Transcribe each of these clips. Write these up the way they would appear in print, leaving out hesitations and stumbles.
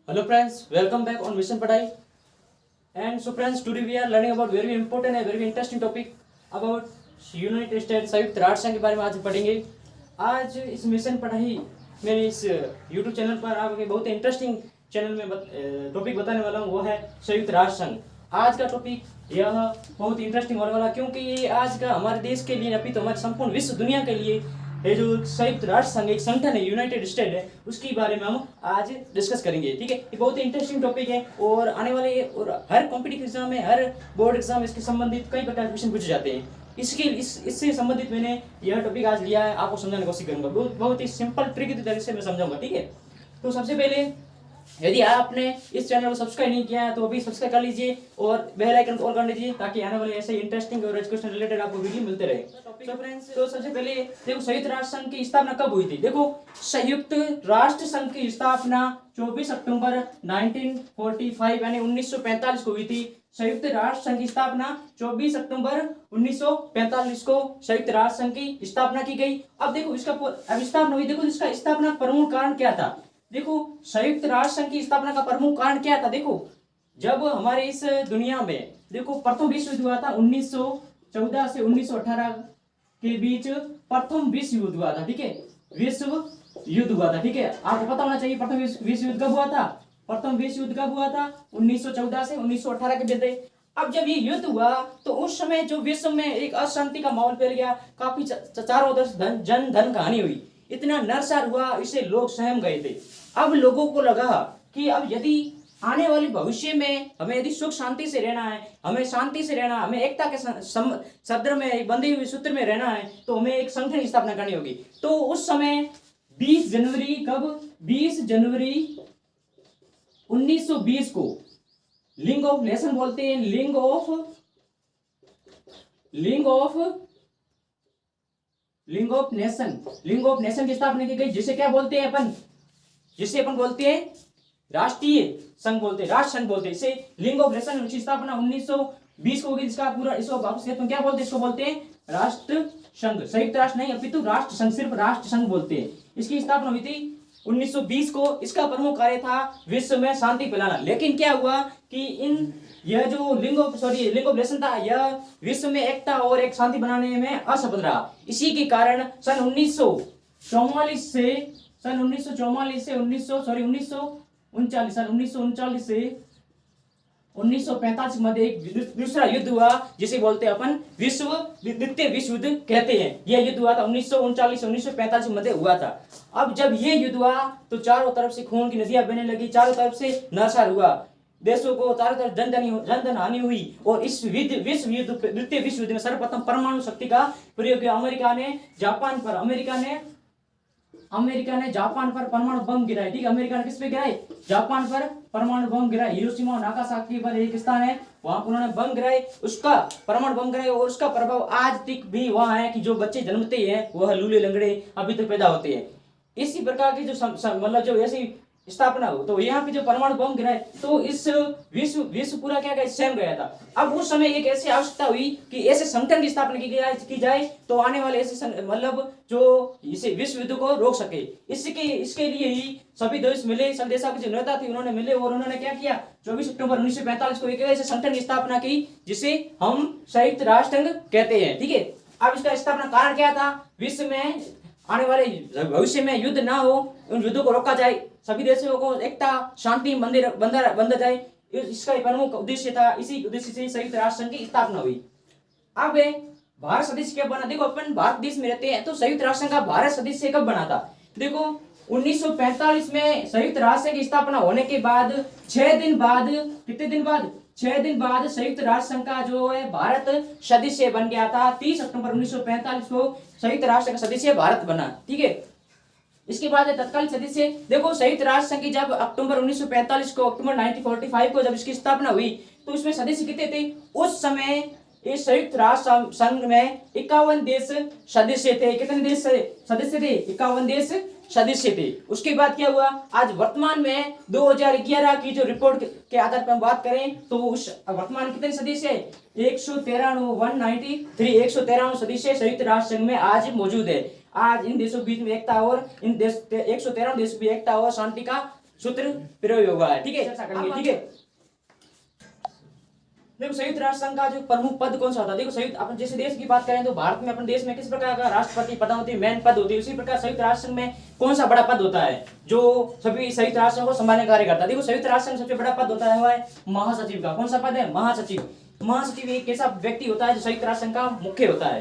Hello friends, welcome back on Mission Padhai. And so friends, today we are learning about very important and very interesting topic about United state संयुक्त राष्ट्र संघ के बारे में आज पढ़ेंगे। आज इस मिशन पढ़ाई मेरे इस यूट्यूब चैनल पर आपके बहुत इंटरेस्टिंग चैनल में टॉपिक बताने वाला हूँ, वो है संयुक्त राष्ट्र संघ। आज का टॉपिक यह बहुत इंटरेस्टिंग होने वाला, क्योंकि ये आज का हमारे देश के लिए नहीं तो हमारे संपूर्ण विश्व दुनिया के लिए ये जो संयुक्त राष्ट्र संघ एक संगठन है, यूनाइटेड स्टेट है, उसके बारे में हम आज डिस्कस करेंगे। ठीक है, ये बहुत ही इंटरेस्टिंग टॉपिक है और आने वाले और हर कॉम्पिटिटिव एग्जाम में, हर बोर्ड एग्जाम इसके संबंधित कई प्रकार के क्वेश्चन पूछे जाते हैं। इससे संबंधित मैंने यह टॉपिक आज लिया है, आपको समझाने की कोशिश करूंगा। बहुत ही सिंपल ट्रिक तरीके से मैं समझाऊंगा। ठीक है, तो सबसे पहले यदि आपने इस चैनल को सब्सक्राइब नहीं किया है तो अभी सब्सक्राइब कर लीजिए और बेल आइकन को ऑन कर लीजिए, ताकि आने वाले ऐसे इंटरेस्टिंग और एजुकेशन रिलेटेड आपको वीडियो मिलते रहे। तो फ्रेंड्स, तो सबसे पहले देखो संयुक्त राष्ट्र संघ की स्थापना कब हुई थी। देखो, संयुक्त राष्ट्र संघ की स्थापना 24 अक्टूबर 1945 यानी 1945 को हुई थी। संयुक्त राष्ट्र संघ की स्थापना 24 अक्टूबर 1945 को संयुक्त राष्ट्र संघ की स्थापना की गई। अब देखो इसका अब स्थापना हुई, देखो इसका स्थापना प्रमुख कारण क्या था। देखो, संयुक्त राष्ट्र संघ की स्थापना का प्रमुख कारण क्या था। देखो, जब हमारे इस दुनिया में देखो प्रथम विश्व युद्ध हुआ था 1914 से 1918 के बीच प्रथम विश्व युद्ध हुआ था। ठीक है, विश्व युद्ध हुआ था। ठीक है, आपको पता होना चाहिए प्रथम विश्व युद्ध कब हुआ था। प्रथम विश्व युद्ध कब हुआ था? 1914 से 1918 के बीच। अब जब ये युद्ध हुआ तो उस समय जो विश्व में एक अशांति का माहौल फैल गया, काफी चारों तरफ धन का हानि हुई, इतना नरसंहार हुआ, इसे लोग सहम गए थे। अब लोगों को लगा कि अब यदि आने वाले भविष्य में हमें यदि सुख शांति से रहना है, हमें शांति से रहना, हमें एकता के सदर में बंधे हुए सूत्र में रहना है, तो हमें एक संगठन की स्थापना करनी होगी। तो उस समय 20 जनवरी कब 20 जनवरी 1920 को लीग ऑफ नेशन बोलते हैं, लीग ऑफ नेशन की स्थापना की गई, जिसे क्या बोलते हैं अपन, जिसे अपन बोलते हैं राष्ट्रीय संघ बोलते हैं, राष्ट्र संघ बोलते हैं। इसे लीग ऑफ नेशन की स्थापना 1920 को होगी, जिसका पूरा इसको वापस कहते हैं क्या बोलते हैं, इसको बोलते हैं राष्ट्र संघ। संयुक्त राष्ट्र नहीं अपितु राष्ट्र संघ, सिर्फ राष्ट्र संघ बोलते हैं। इसकी स्थापना हुई थी 1920 को। इसका प्रमुख कार्य था विश्व में शांति फैलाना। लेकिन क्या हुआ कि यह जो लीग ऑफ नेशन था, यह विश्व में एकता और एक शांति बनाने में असफल रहा। इसी के कारण सन 1939 से 1945 के मध्य एक दूसरा युद्ध हुआ, जिसे बोलते हैं अपन द्वितीय विश्व युद्ध कहते हैं। यह युद्ध हुआ था 1939 1945 के मध्य हुआ था। अब जब ये युद्ध हुआ तो चारों तरफ से खून की नदियां बहने लगी, चारों तरफ से नरसंहार हुआ, देशों को चारों तरफ जन हानि हुई। और इस द्वितीय विश्व युद्ध में सर्वप्रथम परमाणु शक्ति का प्रयोग किया। अमेरिका ने जापान पर परमाणु बम गिराए। ठीक है, अमेरिका ने किस पे गिराए? जापान पर परमाणु बम गिराए। हिरोशिमा और नागासाकी पर एक स्थान है, वहां उन्होंने बम गिराए, उसका परमाणु बम गिराए, और उसका प्रभाव आज तक भी वहां है कि जो बच्चे जन्मते हैं वह लूले लंगड़े अभी तक पैदा होते हैं। इसी प्रकार की जो मतलब जो ऐसी स्थापना हो, तो यहाँ पे जो परमाणु बम गिराए तो इस विश्व पूरा क्या सहम गया था। अब उस समय एक ऐसी आवश्यकता हुई कि ऐसे संगठन की स्थापना की जाए तो आने वाले ऐसे मतलब जो इसे विश्व युद्ध को रोक सके। इसके लिए ही सभी देश मिले, सब देशों के जो नेता थे उन्होंने मिले और उन्होंने क्या किया, 24 अक्टूबर 1945 को एक ऐसे संगठन की स्थापना की जिसे हम संयुक्त राष्ट्र संघ कहते हैं। ठीक है, अब इसका स्थापना कारण क्या था? विश्व में आने वाले भविष्य में युद्ध ना हो, उन युद्धों को रोका जाए, सभी देशों को एकता शांति बंधा जाए, इसका प्रमुख उद्देश्य था। इसी उद्देश्य से संयुक्त राष्ट्र संघ की स्थापना हुई। अब भारत सदस्य कब बना? देखो, अपन भारत देश में रहते हैं, तो संयुक्त राष्ट्र संघ का भारत सदस्य कब बना था? देखो, 1945 में संयुक्त राष्ट्र संघ की स्थापना होने के बाद 6 दिन बाद, कितने दिन बाद? 6 दिन बाद संयुक्त राष्ट्र संघ का जो है भारत सदस्य बन गया था। 30 अक्टूबर 1945 को संयुक्त राष्ट्र का सदस्य भारत बना। ठीक है, इसके बाद तत्कालीन सदस्य। देखो, संयुक्त राष्ट्र संघ की जब अक्टूबर 1945 को जब इसकी स्थापना हुई तो इसमें सदस्य कितने थे? उस समय इस संयुक्त राष्ट्र संघ में 51 देश सदस्य थे। कितने देश सदस्य थे? 51 देश सदस्य थे। उसके बाद क्या हुआ? आज वर्तमान में 2011 की जो रिपोर्ट के आधार पर हम बात करें तो उस वर्तमान कितने सदस्य है? 113 सदस्य संयुक्त राष्ट्र संघ में आज मौजूद है। आज इन देशों के बीच में एकता और इन देश 113 देशों की एकता और शांति का सूत्र प्रयोग हुआ है। ठीक है, चर्चा करेंगे। ठीक है, देखो संयुक्त राष्ट्र संघ का जो प्रमुख पद कौन सा होता है। देखो संयुक्त, अपन जैसे देश की बात करें तो भारत में, अपन देश में किस प्रकार का राष्ट्रपति पद होती है, मेन पद होती है, उसी प्रकार संयुक्त राष्ट्र संघ में कौन सा बड़ा पद होता है जो सभी संयुक्त राष्ट्र को संभालने का कार्य करता है। देखो संयुक्त राष्ट्र संघ सबसे बड़ा पद होता है वह है महासचिव का। कौन सा पद है? महासचिव। महासचिव एक ऐसा व्यक्ति होता है जो संयुक्त राष्ट्र संघ का मुख्य होता है।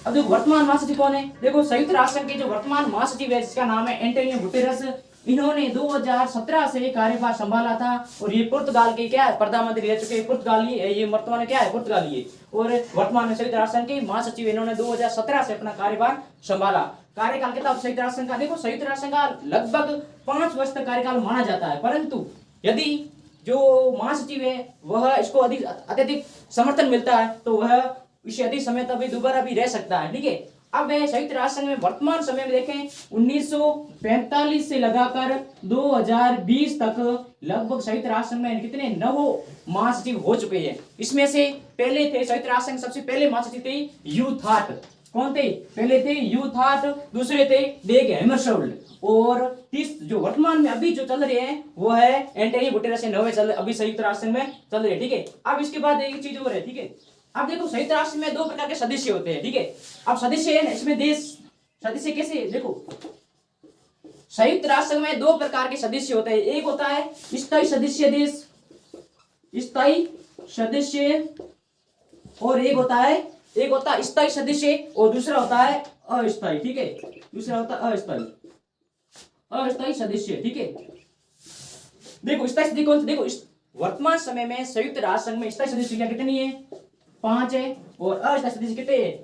अब देखो वर्तमान महासचिव कौन है। देखो संयुक्त राष्ट्र संघ के जो वर्तमान महासचिव है जिसका नाम है एंटोनियो गुटेरेस, इन्होंने 2017 से कार्यभार संभाला था और ये पुर्तगाल के क्या है, प्रधानमंत्री रह चुके हैं। पुर्तगाली ये वर्तमान में क्या है, पुर्तगाली है। और वर्तमान में संयुक्त राष्ट्र संघ के महासचिव इन्होंने 2017 से अपना कार्यभार संभाला। कार्यकाल कितना संयुक्त राष्ट्र संघ का? देखो संयुक्त राष्ट्र संघ का लगभग 5 वर्ष तक कार्यकाल माना जाता है, परंतु यदि जो महासचिव है वह इसको अत्यधिक समर्थन मिलता है तो वह इसे अधिक समय तक भी दोबारा भी रह सकता है। ठीक है, अब संयुक्त राष्ट्र संघ में वर्तमान समय में देखें 1945 से लगाकर 2020 तक लगभग संयुक्त राष्ट्र संघ में कितने 9 महासचिव हो चुके हैं। इसमें से पहले थे संयुक्त राष्ट्र संघ सबसे पहले महासचिव थे ह्यू थाट। कौन थे? पहले थे ह्यू थाट, दूसरे थे डेग हैमरशोल्ड, और तीस जो वर्तमान में अभी जो चल रहे हैं वो है एंटोनियो गुटेरेस, 9वें चल अभी संयुक्त राष्ट्र संघ में चल रहे हैं। ठीक है, अब इसके बाद एक चीज और है। ठीक है, अब देखो संयुक्त राष्ट्र में 2 प्रकार के सदस्य होते हैं। ठीक है, अब सदस्य है ना, इसमें देश सदस्य कैसे है? देखो संयुक्त राष्ट्र में 2 प्रकार के सदस्य होते हैं। एक होता है स्थायी सदस्य देश, स्थायी सदस्य, और एक होता है स्थायी सदस्य और दूसरा होता है अस्थायी। ठीक है, दूसरा होता है अस्थायी सदस्य। ठीक है, देखो स्थायी सदस्य कौन से? देखो वर्तमान समय में संयुक्त राष्ट्र संघ में स्थायी सदस्य संख्या कितनी है? 5 है, और अस्थायी सदस्य कितने हैं?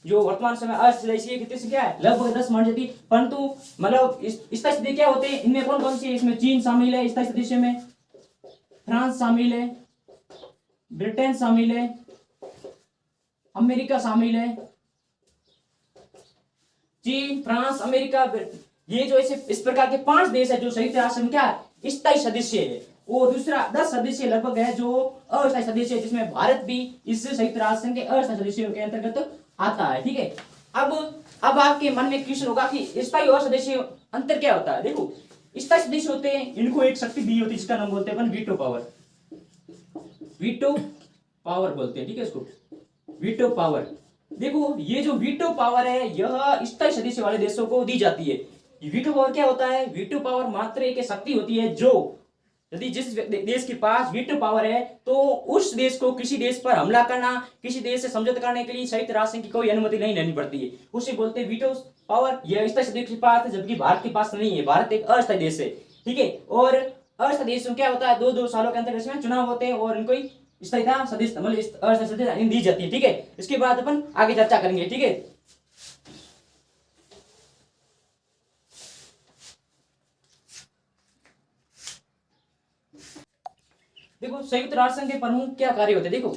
जो वर्तमान समय अस्थायी सदस्य कितनी संख्या है? लगभग 10 मान जाती। परंतु मतलब स्थायी सदस्य क्या होते हैं? इनमें कौन कौन सी है? इसमें चीन शामिल है स्थायी सदस्य में, फ्रांस शामिल है, ब्रिटेन शामिल है, अमेरिका शामिल है। चीन, फ्रांस, अमेरिका, ये जो ऐसे इस प्रकार के 5 देश है जो संयुक्त राष्ट्र संघ क्या स्थायी सदस्य है। और दूसरा 10 सदस्य लगभग है जो अस्थायी सदस्य है, जिसमें भारत भी इस संयुक्त राष्ट्र संघ के अस्थायी सदस्यों के अंतर्गत आता है। ठीक है, अब आपके मन में क्वेश्चन होगा कि स्थायी और सदस्य अंतर क्या होता है। देखो स्थायी सदस्य होते हैं, इनको एक शक्ति दी होती है जिसका नाम बोलते हैं अपन वीटो पावर। वीटो पावर बोलते हैं। ठीक है, इसको वीटो पावर। देखो ये जो वीटो पावर है यह स्थायी सदस्य वाले देशों को दी जाती है। वीटो पावर क्या होता है? वीटो पावर मात्र एक शक्ति होती है जो यदि जिस देश के पास वीटो पावर है तो उस देश को किसी देश पर हमला करना, किसी देश से समझौता करने के लिए संयुक्त राष्ट्र की कोई अनुमति नहीं लेनी पड़ती है। उसे बोलते हैं वीटो पावर। यह स्थायी सदस्य के पास है, जबकि भारत के पास नहीं है। भारत एक अस्थायी देश है। ठीक है, और अस्थायी देश में क्या होता है? 2-2 सालों के अंतर इसमें चुनाव होते हैं और इनको स्थायीता सदस्य मतलब अस्थायी सदस्य दी जाती है। ठीक है, इसके बाद अपन आगे चर्चा करेंगे। ठीक है, देखो संयुक्त राष्ट्र संघ के प्रमुख क्या कार्य होते हैं। देखो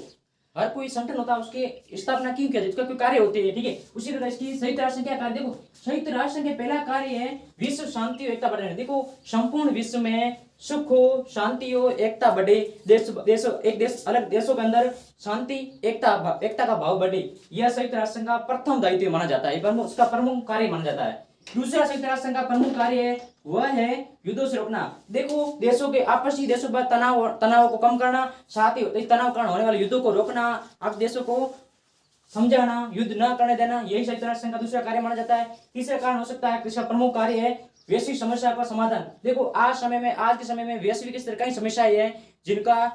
हर कोई संगठन होता है, उसके स्थापना क्यों किया जाती है, उसका कोई कार्य होते हैं। ठीक है, उसी तरह इसकी संयुक्त राष्ट्र संघ क्या कार्य? देखो संयुक्त राष्ट्र संघ के पहला कार्य है विश्व शांति और एकता बढ़ाना। देखो संपूर्ण विश्व में सुख हो, शांति हो, एकता बढ़े, अलग देशों के अंदर शांति एकता का भाव बढ़े, यह संयुक्त राष्ट्र संघ का प्रथम दायित्व माना जाता है, उसका प्रमुख कार्य माना जाता है। दूसरा संयुक्त राष्ट्र संघ का प्रमुख कार्य है वह है युद्धों से रोकना। देखो देशों के आपसी देशों पर तनाव को कम करना, साथ ही तनाव कारण होने वाले युद्धों को रोकना, आप देशों को समझाना, युद्ध न करने देना, यही संयुक्त राष्ट्र संघ का दूसरा कार्य माना जाता है। तीसरा कारण हो सकता है, तीसरा प्रमुख कार्य है वैश्विक समस्या का समाधान। देखो आज के समय में वैश्विक स्तर कई समस्याएं हैं जिनका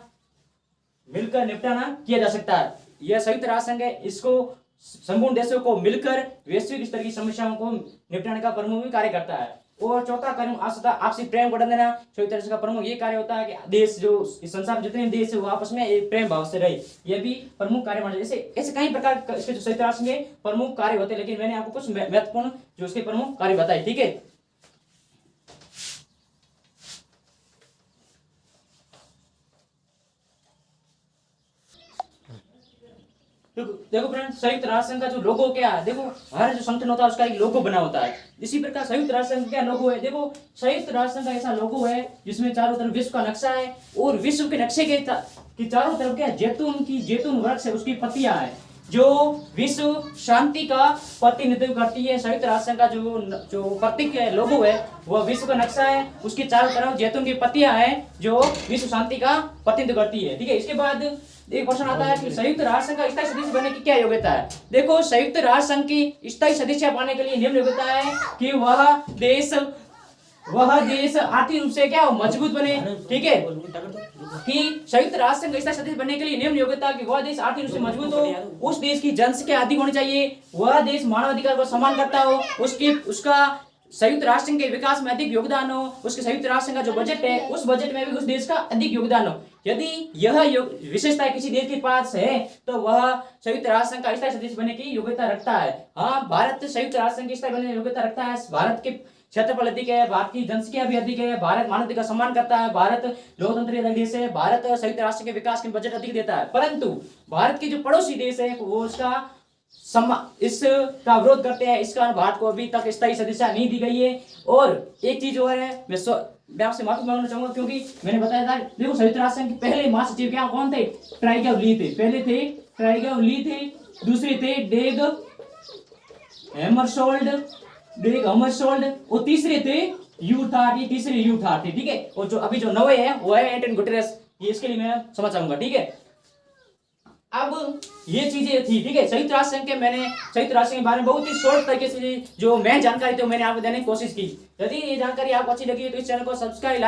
मिलकर निपटाना किया जा सकता है। यह संयुक्त राष्ट्र संघ है, इसको संपूर्ण देशों को मिलकर वैश्विक स्तर की समस्याओं को निपटाने का प्रमुख कार्य करता है। और चौथा कार्य आपसी प्रेम बढ़ा देना। संयुक्त राष्ट्र का प्रमुख ये कार्य होता है कि देश जो इस संसार में जितने देश है वो आपस में एक प्रेम भाव से रहे, यह भी प्रमुख कार्य माना जाता है। ऐसे कई प्रकार इसके जो संयुक्त राष्ट्र के प्रमुख कार्य होते हैं, लेकिन मैंने आपको कुछ महत्वपूर्ण जो उसके प्रमुख कार्य बताए। ठीक है, देखो फ्रेंड्स संयुक्त राष्ट्र संघ का जो लोगो क्या है, देखो हर जो संगठन होता है उसका एक लोगो बना होता है। इसी प्रकार संयुक्त राष्ट्र संघ क्या लोगो है? देखो संयुक्त राष्ट्र संघ का ऐसा लोगो है जिसमें चारों तरफ विश्व का नक्शा है और विश्व के नक्शे के चारों तरफ क्या जैतून वृक्ष है, उसकी पत्तियां है। जो विश्व शांति का प्रतिनिधित्व करती है। संयुक्त राष्ट्र संघ का जो प्रतीक है, लोगो है, वह विश्व का नक्शा है, उसके चारों तरफ जैतून की पत्तियां हैं जो विश्व शांति का प्रतिनिधित्व करती है। ठीक है, इसके बाद एक क्वेश्चन आता है कि संयुक्त राष्ट्र संघ का स्थायी सदस्य बनने की क्या योग्यता है। देखो, संयुक्त राष्ट्र संघ की स्थायी सदस्य पाने के लिए निम्न योग्यता है कि वह देश आर्थिक रूप से क्या मजबूत बने। ठीक है, कि संयुक्त राष्ट्र संघ का सदस्य बनने के लिए निम्न योग्यता कि वह देश आर्थिक रूप से मजबूत हो, उस देश की जनसंख्या अधिक होनी चाहिए, वह देश मानवाधिकार को सम्मान करता हो, उसका संयुक्त राष्ट्र संघ के विकास में अधिक योगदान हो, उसके संयुक्त राष्ट्र संघ का जो बजट है उस बजट में भी उस देश का अधिक योगदान हो। यदि यह विशेषता किसी देश के पास है तो वह संयुक्त राष्ट्र संघ का स्थायी सदस्य बनने की योग्यता रखता है। हाँ, भारत संयुक्त राष्ट्र संघ की स्थायी बनने की योग्यता रखता है। भारत के क्षेत्रफल अधिक है, भारत की जनसंख्या भी अधिक है, भारत मानवाधिकार का सम्मान करता है, भारत लोकतंत्री देश है, भारत संयुक्त राष्ट्र के विकास के बजट अधिक देता है। परंतु भारत के जो पड़ोसी देश है वो इसका विरोध करते हैं। इस कारण भारत को अभी तक स्थायी सदस्यता नहीं दी गई है। और एक चीज और है, मैं आपसे माफी मांगना चाहूंगा क्योंकि मैंने बताया था, देखो संयुक्त राष्ट्र संघ के पहले महासचिव क्या कौन थे? ट्राइगव ली थे। पहले थे ट्राइगव ली थे, दूसरे थे डेग हमरशोल्ड और तीसरे थे यूथार्ट। तीसरे यूथार्ट थे। ठीक है, और जो अभी जो नवे है वो है एंटोनियो गुटेरेस। ये इसके लिए मैं समझ चाहूंगा। ठीक है, अब ये चीजें थी। ठीक है, संयुक्त राष्ट्र संघ के बारे में बहुत ही शॉर्ट तरीके से जो मैं जानकारी थी मैंने आपको देने की कोशिश की। यदि ये जानकारी आपको अच्छी लगी तो इस चैनल को सब्सक्राइब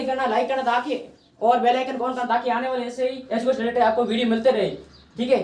करना, लाइक करना ताकि और बेल आइकन ऑन करना ताकि आने वाले ऐसे ही एजुकेशन रिलेटेड आपको वीडियो मिलते रहे। ठीक है।